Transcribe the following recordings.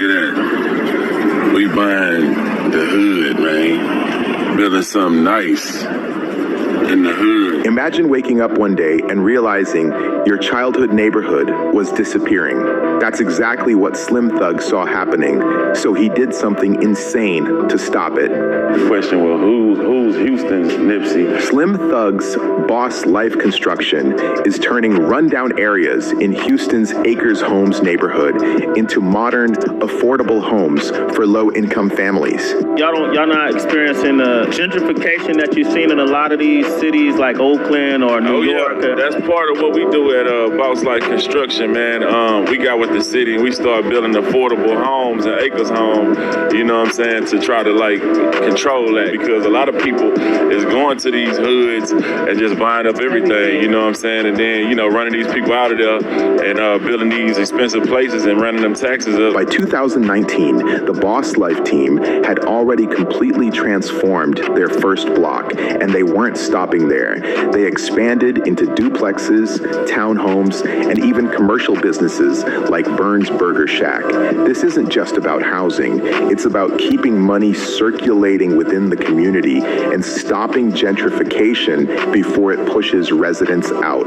at that. We buying the hood, man. Building something nice in the hood. Imagine waking up one day and realizing your childhood neighborhood was disappearing. That's exactly what Slim Thug saw happening, so he did something insane to stop it. The question was, who's Houston's Nipsey? Slim Thug's Boss Life Construction is turning rundown areas in Houston's Acres Homes neighborhood into modern, affordable homes for low-income families. Y'all not experiencing the gentrification that you've seen in a lot of these cities like Oakland or New York? Yeah. That's part of what we do at Boss Life Construction, man. We got with the city and we started building affordable homes and Acres Home, you know what I'm saying, to try to like control that, because a lot of people is going to these hoods and just buying up everything, you know what I'm saying, and then, you know, running these people out of there and building these expensive places and running them taxes up. By 2019, the Boss Life team had already completely transformed their first block, and they weren't stopping there. They expanded into duplexes, townhomes, and even commercial businesses like Burns Burger Shack. This isn't just about housing. It's about keeping money circulating within the community and stopping gentrification before it pushes residents out.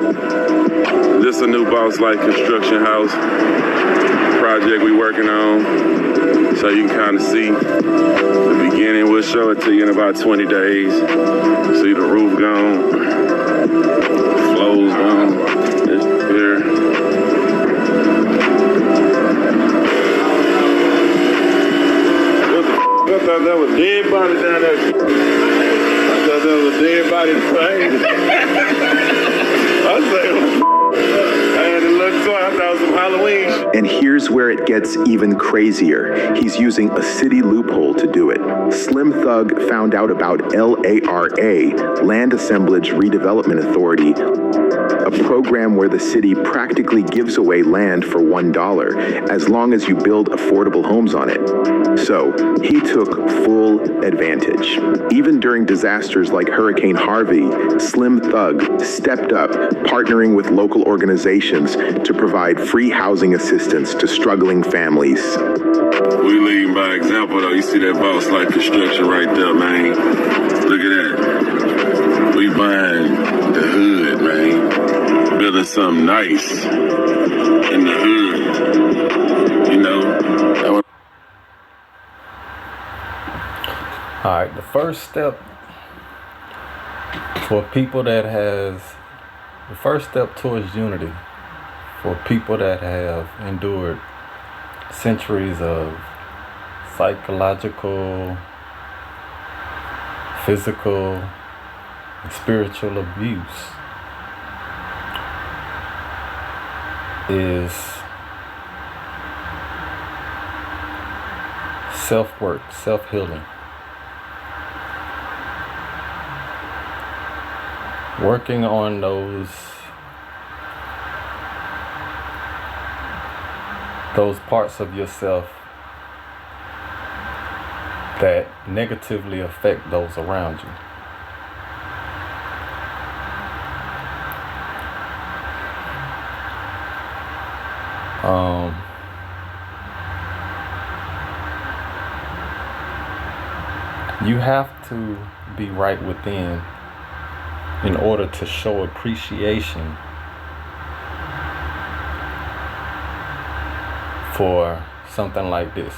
This is a new Boss Life Construction house project we working on, so you can kind of see the beginning. We'll show it to you in about 20 days. See the roof gone, floors gone. It's here. I thought that was dead body down there. I thought that was dead body thing. I said, I had to look so I thought it was some Halloween. And here's where it gets even crazier. He's using a city loophole to do it. Slim Thug found out about LARA, Land Assemblage Redevelopment Authority, a program where the city practically gives away land for $1 as long as you build affordable homes on it. So he took full advantage. Even during disasters like Hurricane Harvey, Slim Thug stepped up, partnering with local organizations to provide free housing assistance to struggling families. We leading by example, though. You see that Boss Life Construction right there, man. Look at that. We buying the hood, man. Building something nice in the hood, you know. All right, the first step for people that the first step towards unity for people that have endured centuries of psychological, physical, and spiritual abuse is self-work, self-healing. Working on those parts of yourself that negatively affect those around you. You have to be right within in order to show appreciation for something like this.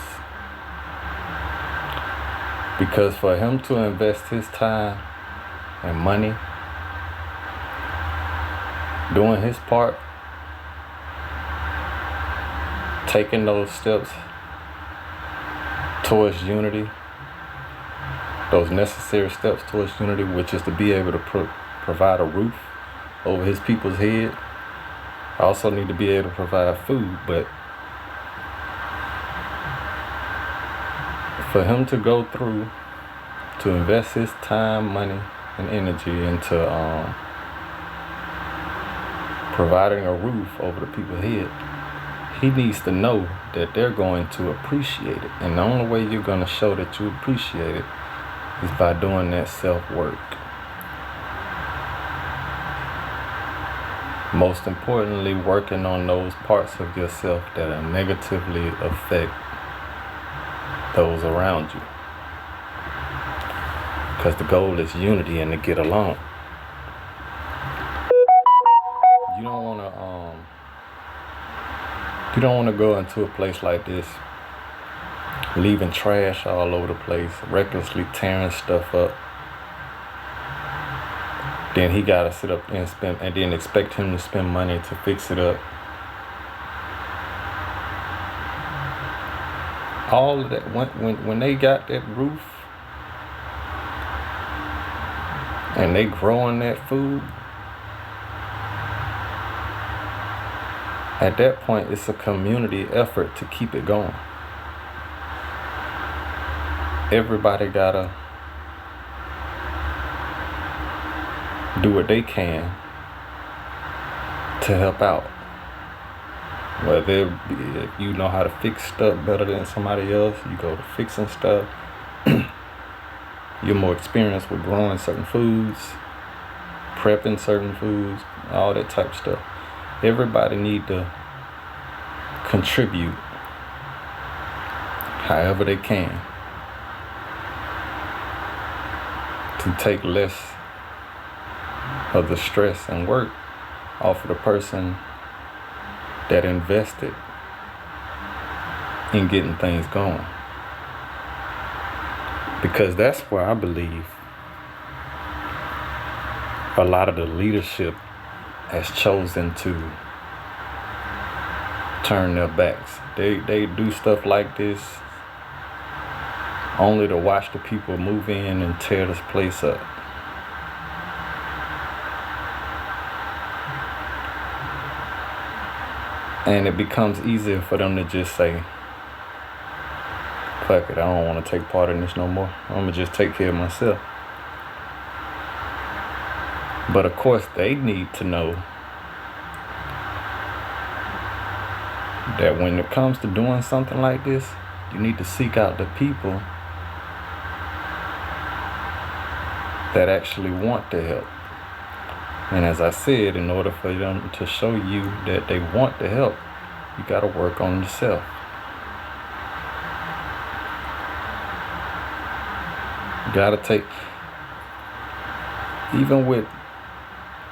Because for him to invest his time and money doing his part, taking those steps towards unity, those necessary steps towards unity, which is to be able to provide a roof over his people's head. I also need to be able to provide food, but for him to go through to invest his time, money, and energy into providing a roof over the people's head, he needs to know that they're going to appreciate it. And the only way you're going to show that you appreciate it is by doing that self-work. Most importantly, working on those parts of yourself that are negatively affect those around you. Because the goal is unity and to get along. You don't want to go into a place like this leaving trash all over the place, recklessly tearing stuff up. Then he gotta sit up and spend, and then expect him to spend money to fix it up. All of that, when they got that roof and they growing that food, at that point it's a community effort to keep it going. Everybody gotta do what they can to help out. Whether if you know how to fix stuff better than somebody else, you go to fixing stuff. You're more experienced with growing certain foods, prepping certain foods, all that type of stuff. Everybody need to contribute however they can to take less of the stress and work off of the person that invested in getting things going. Because that's where I believe a lot of the leadership has chosen to turn their backs. They do stuff like this only to watch the people move in and tear this place up. And it becomes easier for them to just say, fuck it, I don't want to take part in this no more. I'm going to just take care of myself. But of course, they need to know that when it comes to doing something like this, you need to seek out the people that actually want to help. And as I said, in order for them to show you that they want to help, you got to work on yourself. You got to take, even with,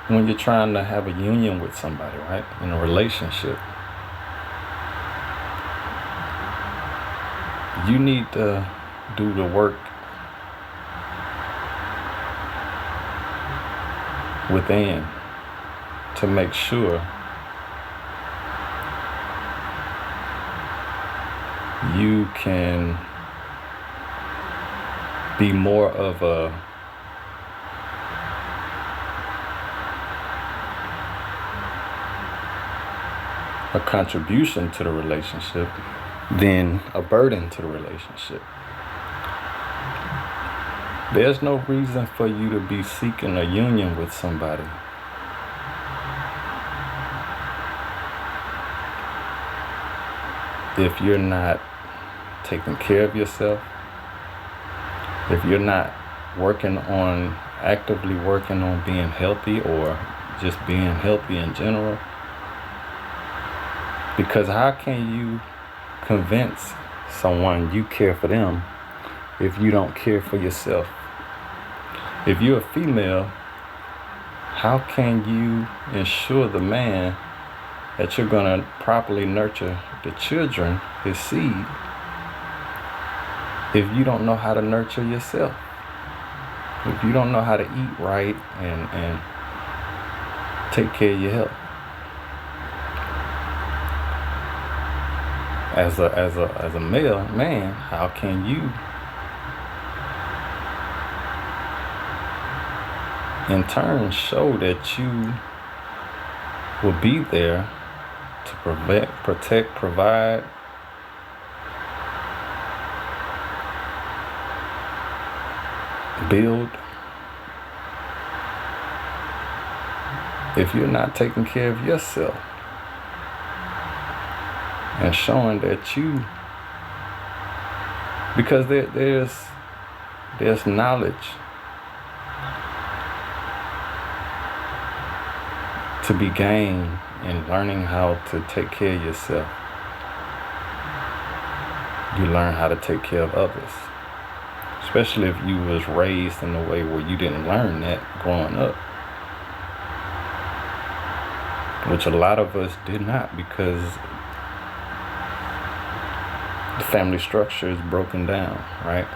when you're trying to have a union with somebody, right? In a relationship, you need to do the work within to make sure you can be more of a contribution to the relationship than a burden to the relationship. There's no reason for you to be seeking a union with somebody if you're not taking care of yourself, if you're not actively working on being healthy or just being healthy in general. Because how can you convince someone you care for them if you don't care for yourself? If you're a female, how can you ensure the man that you're going to properly nurture the children, his seed, if you don't know how to nurture yourself? If you don't know how to eat right and take care of your health? As a male man, how can you in turn show that you will be there to protect, provide, build, if you're not taking care of yourself and showing that you, because there's knowledge to be gained in learning how to take care of yourself. You learn how to take care of others. Especially if you was raised in a way where you didn't learn that growing up. Which a lot of us did not, because the family structure is broken down, right?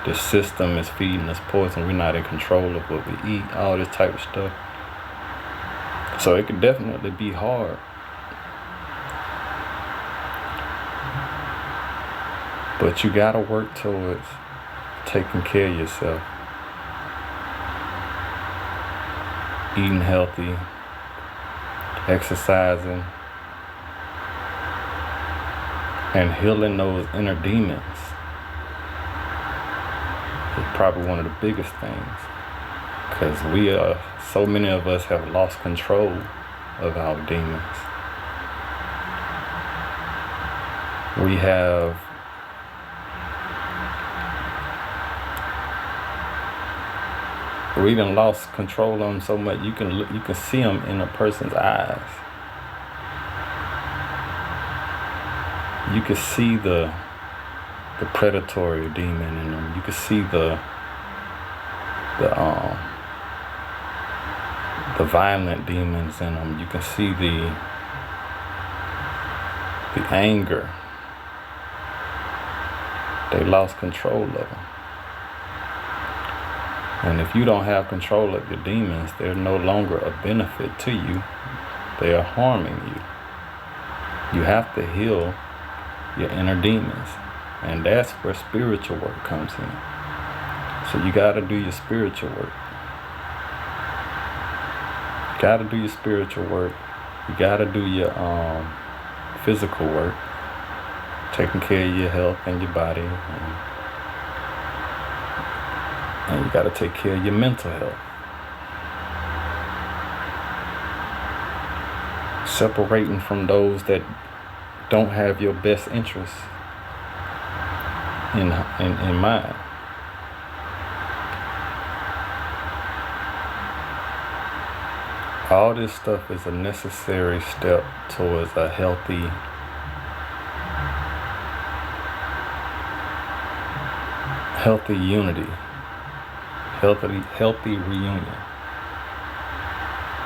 The system is feeding us poison. We're not in control of what we eat, all this type of stuff. So it could definitely be hard. But you gotta work towards taking care of yourself. Eating healthy, exercising, and healing those inner demons is probably one of the biggest things. Because so many of us have lost control of our demons. We done lost control of them so much you can see them in a person's eyes. You can see the predatory demon in them. You can see the violent demons in them. You can see the anger. They lost control of them. And if you don't have control of your demons, they're no longer a benefit to you. They are harming you. You have to heal your inner demons. And that's where spiritual work comes in. So you got to do your spiritual work. You got to do your spiritual work. You got to do your physical work. Taking care of your health and your body. And you got to take care of your mental health. Separating from those that don't have your best interests in mind. All this stuff is a necessary step towards a healthy, unity. Healthy reunion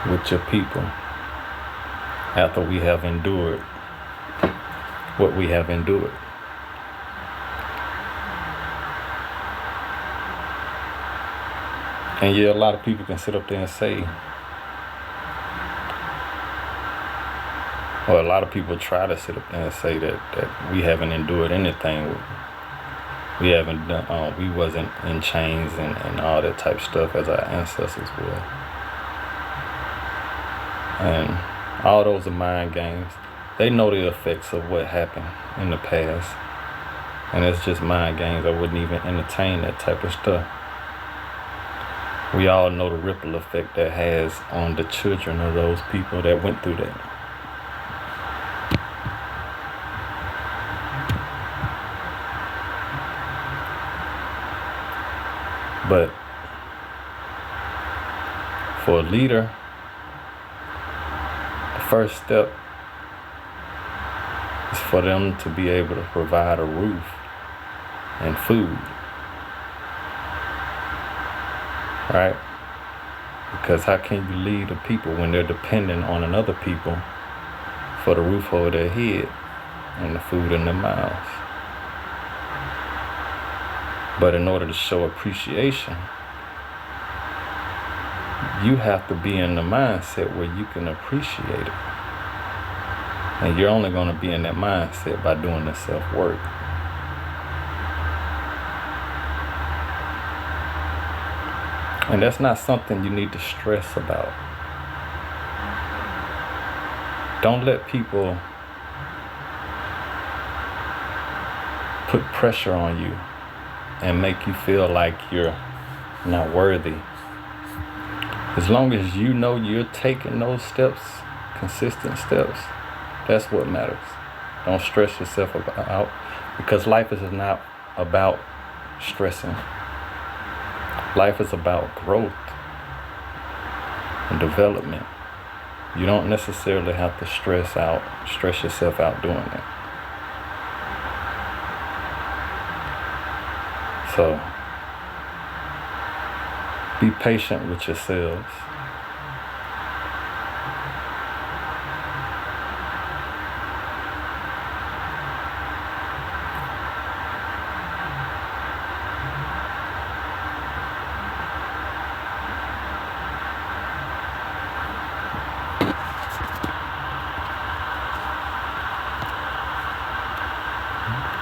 with your people after we have endured what we have endured. And yeah, a lot of people can sit up there and say, or a lot of people try to sit up there and say that we haven't endured anything. We haven't done, we wasn't in chains and all that type of stuff as our ancestors were. And all those are mind games. They know the effects of what happened in the past. And it's just mind games. I wouldn't even entertain that type of stuff. We all know the ripple effect that has on the children of those people that went through that. But for a leader, the first step is for them to be able to provide a roof and food. Right? Because how can you lead the people when they're dependent on another people for the roof over their head and the food in their mouths? But in order to show appreciation, you have to be in the mindset where you can appreciate it. And you're only going to be in that mindset by doing the self-work. And that's not something you need to stress about. Don't let people put pressure on you and make you feel like you're not worthy. As long as you know you're taking those steps, consistent steps, that's what matters. Don't stress yourself out, because life is not about stressing. Life is about growth and development. You don't necessarily have to stress yourself out doing that. So be patient with yourselves.